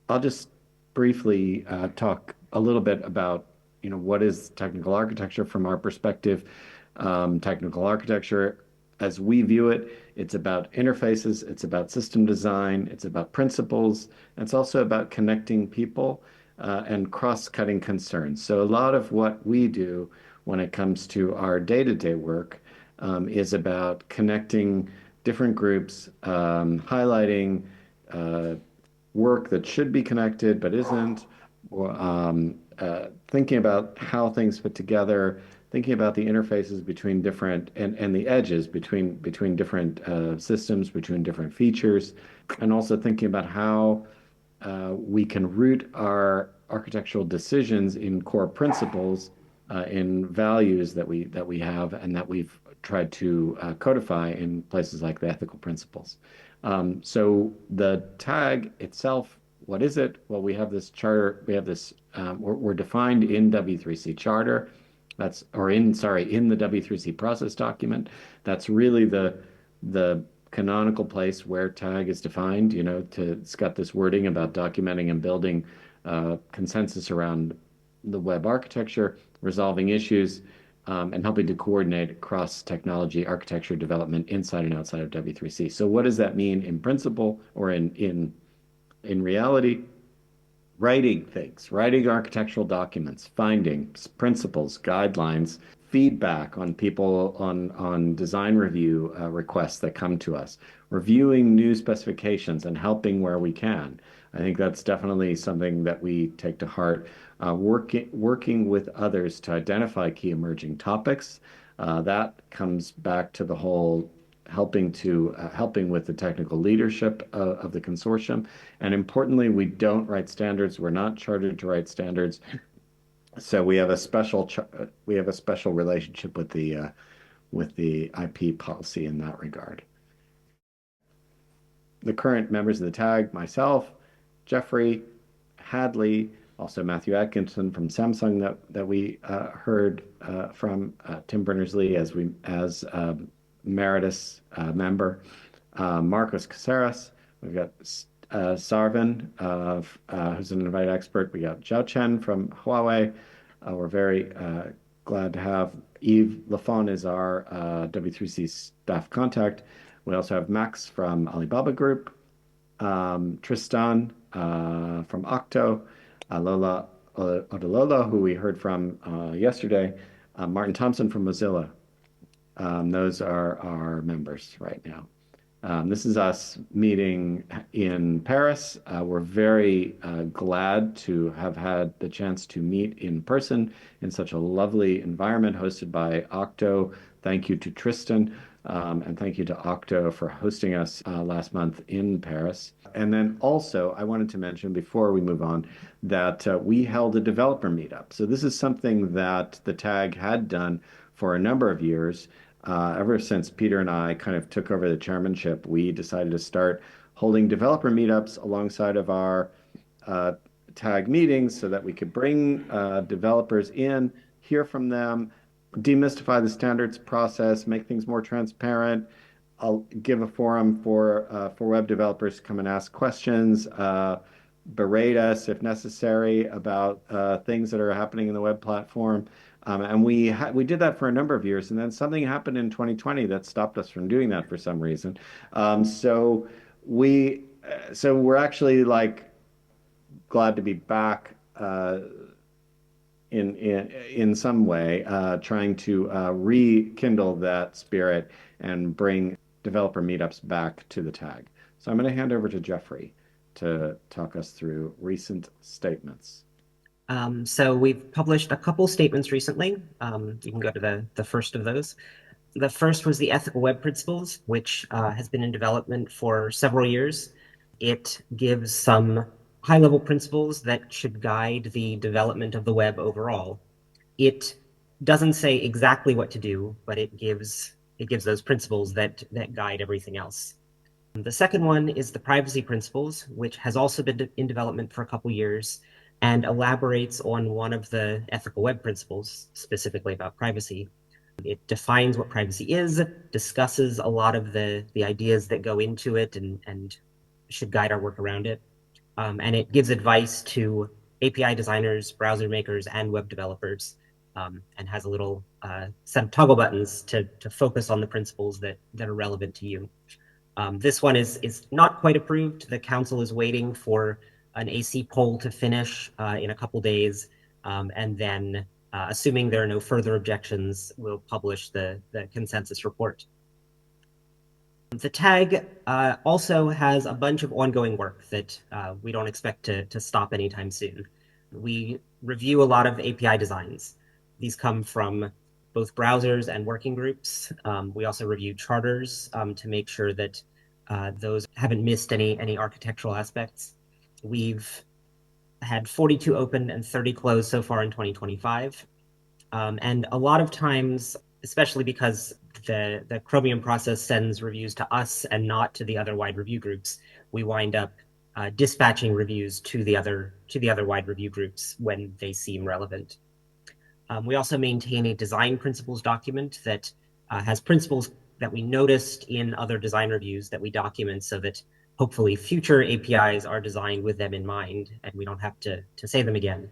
I'll just briefly talk a little bit about, what is technical architecture from our perspective. Technical architecture, as we view it, it's about interfaces, it's about system design, it's about principles, and it's also about connecting people and cross-cutting concerns. So a lot of what we do when it comes to our day-to-day work is about connecting different groups, highlighting uh, work that should be connected but isn't, or thinking about how things fit together, thinking about the interfaces between different and the edges between different systems, between different features, and also thinking about how we can root our architectural decisions in core principles, in values that we have and that we've tried to codify in places like the ethical principles. So the tag itself, what is it? Well, we have this charter. We have this. We're defined in W3C charter. That's or in sorry in the W3C process document. That's really the canonical place where tag is defined. It's got this wording about documenting and building consensus around the web architecture, resolving issues, and helping to coordinate cross technology architecture development inside and outside of W3C. So what does that mean in principle or in reality? Writing things, writing architectural documents, findings, principles, guidelines, feedback on people on design review requests that come to us, reviewing new specifications and helping where we can. I think that's definitely something that we take to heart. Working with others to identify key emerging topics. That comes back to the whole helping with the technical leadership of the consortium. And importantly, we don't write standards. We're not chartered to write standards. So we have a special relationship with the IP policy in that regard. The current members of the tag, myself, Jeffrey, Hadley, also Matthew Atkinson from Samsung that we heard from, Tim Berners-Lee as emeritus member, Marcos Caceres. We've got Sarvan, who's an invited expert. We got Zhao Chen from Huawei. We're very glad to have Yves Lafon is our W3C staff contact. We also have Max from Alibaba Group, Tristan from Octo, Lola Odolola, who we heard from yesterday, Martin Thompson from Mozilla. Those are our members right now. This is us meeting in Paris. We're very glad to have had the chance to meet in person in such a lovely environment hosted by Octo. Thank you to Tristan, and thank you to Octo for hosting us last month in Paris. And then also, I wanted to mention before we move on that we held a developer meetup. So this is something that the tag had done for a number of years. Ever since Peter and I kind of took over the chairmanship, we decided to start holding developer meetups alongside of our uh, tag meetings so that we could bring developers in, hear from them, demystify the standards process, make things more transparent. I'll give a forum for web developers to come and ask questions, berate us if necessary about things that are happening in the web platform. And we did that for a number of years, and then something happened in 2020 that stopped us from doing that for some reason. We so we're actually like glad to be back in some way, trying to rekindle that spirit and bring developer meetups back to the tag. So I'm going to hand over to Jeffrey to talk us through recent statements. So we've published a couple statements recently. You can go to the first of those. The first was the Ethical Web Principles, which has been in development for several years. It gives some high-level principles that should guide the development of the web overall. It doesn't say exactly what to do, but it gives those principles that guide everything else. The second one is the privacy principles, which has also been in development for a couple years and elaborates on one of the ethical web principles, specifically about privacy. It defines what privacy is, discusses a lot of the ideas that go into it and should guide our work around it. and it gives advice to API designers, browser makers, and web developers, and has a little set of toggle buttons to focus on the principles that are relevant to you. This one is not quite approved. The council is waiting for an AC poll to finish in a couple days, and then, assuming there are no further objections, we'll publish the consensus report. The tag also has a bunch of ongoing work that we don't expect to stop anytime soon. We review a lot of API designs. These come from both browsers and working groups. We also review charters to make sure that those haven't missed any architectural aspects. We've had 42 open and 30 closed so far in 2025. And a lot of times, especially because the Chromium process sends reviews to us and not to the other wide review groups, we wind up dispatching reviews to the other wide review groups when they seem relevant. We also maintain a design principles document that has principles that we noticed in other design reviews that we document so that hopefully future APIs are designed with them in mind and we don't have to say them again.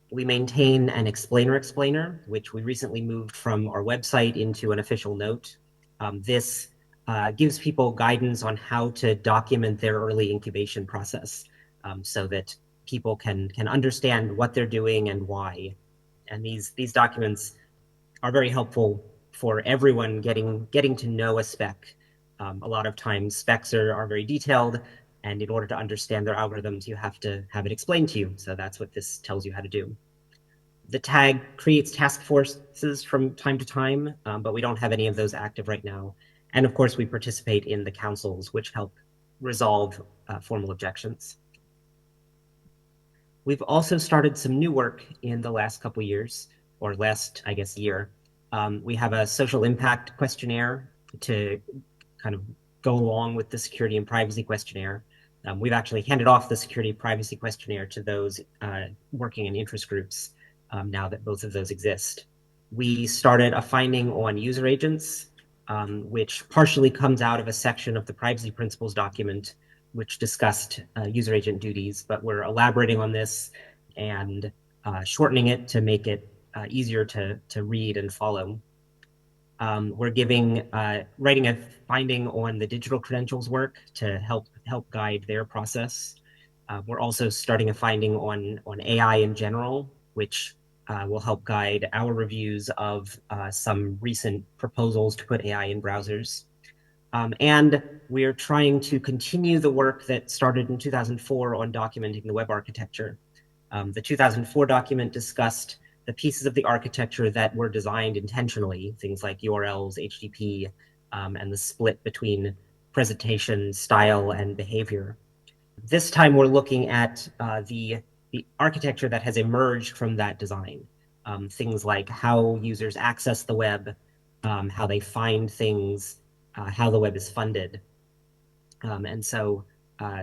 We maintain an explainer, which we recently moved from our website into an official note. This gives people guidance on how to document their early incubation process so that people can understand what they're doing and why. And these documents are very helpful for everyone getting to know a spec. A lot of times specs are very detailed, and in order to understand their algorithms, you have to have it explained to you. So that's what this tells you how to do. The tag creates task forces from time to time, but we don't have any of those active right now. And of course, we participate in the councils, which help resolve formal objections. We've also started some new work in the last couple years, or last, I guess, year. We have a social impact questionnaire to kind of go along with the security and privacy questionnaire. We've actually handed off the security and privacy questionnaire to those working in interest groups now that both of those exist. We started a finding on user agents, which partially comes out of a section of the privacy principles document, which discussed user agent duties, but we're elaborating on this and shortening it to make it easier to read and follow. We're writing a finding on the digital credentials work to help guide their process. We're also starting a finding on AI in general, which will help guide our reviews of some recent proposals to put AI in browsers. And we're trying to continue the work that started in 2004 on documenting the web architecture. The 2004 document discussed the pieces of the architecture that were designed intentionally, things like URLs, HTTP, and the split between presentation, style, and behavior. This time we're looking at the architecture that has emerged from that design. Things like how users access the web, how they find things, how the web is funded. And so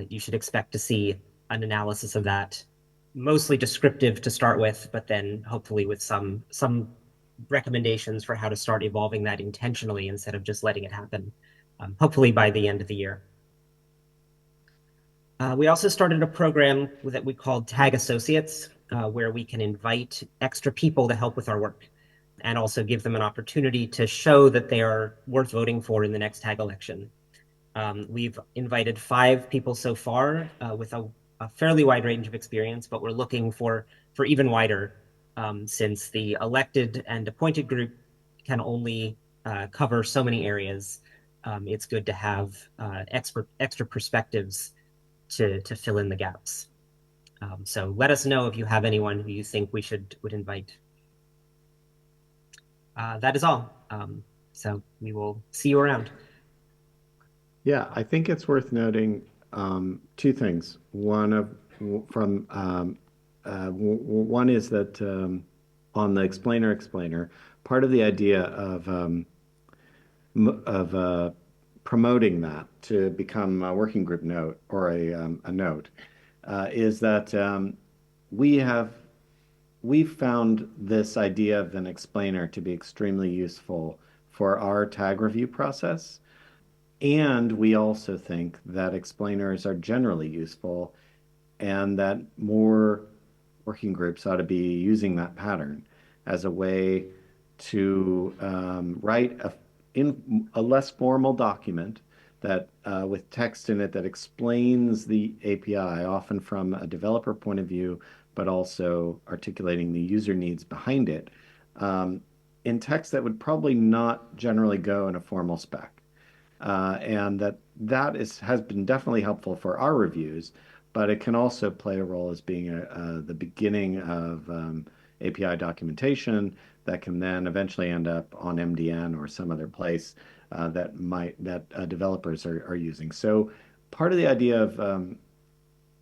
you should expect to see an analysis of that, mostly descriptive to start with, but then hopefully with some recommendations for how to start evolving that intentionally instead of just letting it happen, hopefully by the end of the year. We also started a program that we called Tag Associates, where we can invite extra people to help with our work and also give them an opportunity to show that they are worth voting for in the next tag election. We've invited 5 people so far with a fairly wide range of experience, but we're looking for even wider since the elected and appointed group can only cover so many areas. It's good to have extra perspectives to fill in the gaps. So let us know if you have anyone who you think we would invite. That is all. So we will see you around. Yeah, I think it's worth noting two things. One is that on the explainer, part of the idea of promoting that to become a working group note or a note is that we've found this idea of an explainer to be extremely useful for our tag review process. And we also think that explainers are generally useful and that more working groups ought to be using that pattern as a way to write in a less formal document that with text in it that explains the API, often from a developer point of view, but also articulating the user needs behind it, um, in text that would probably not generally go in a formal spec. And that has been definitely helpful for our reviews, but it can also play a role as being the beginning of API documentation that can then eventually end up on MDN or some other place that developers are using. So part of the idea of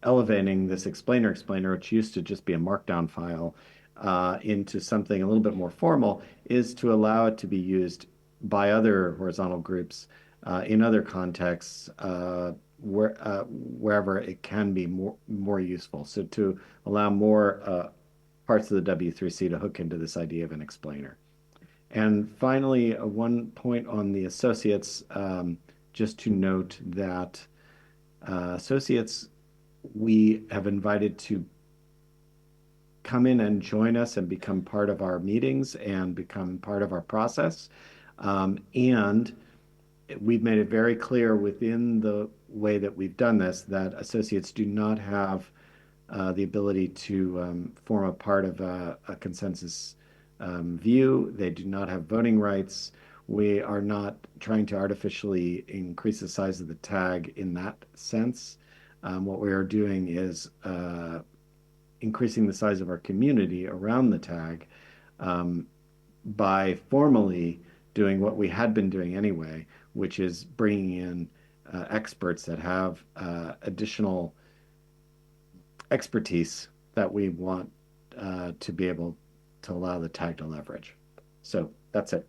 elevating this explainer, which used to just be a markdown file, into something a little bit more formal, is to allow it to be used by other horizontal groups in other contexts wherever it can be more useful. So to allow more parts of the W3C to hook into this idea of an explainer. And finally, one point on the associates, just to note that associates we have invited to come in and join us and become part of our meetings and become part of our process. And we've made it very clear within the way that we've done this that associates do not have the ability to form a part of a consensus view. They do not have voting rights. We are not trying to artificially increase the size of the tag in that sense. What we are doing is increasing the size of our community around the tag um, by formally doing what we had been doing anyway, which is bringing in experts that have additional expertise that we want to be able to allow the tag to leverage. So that's it.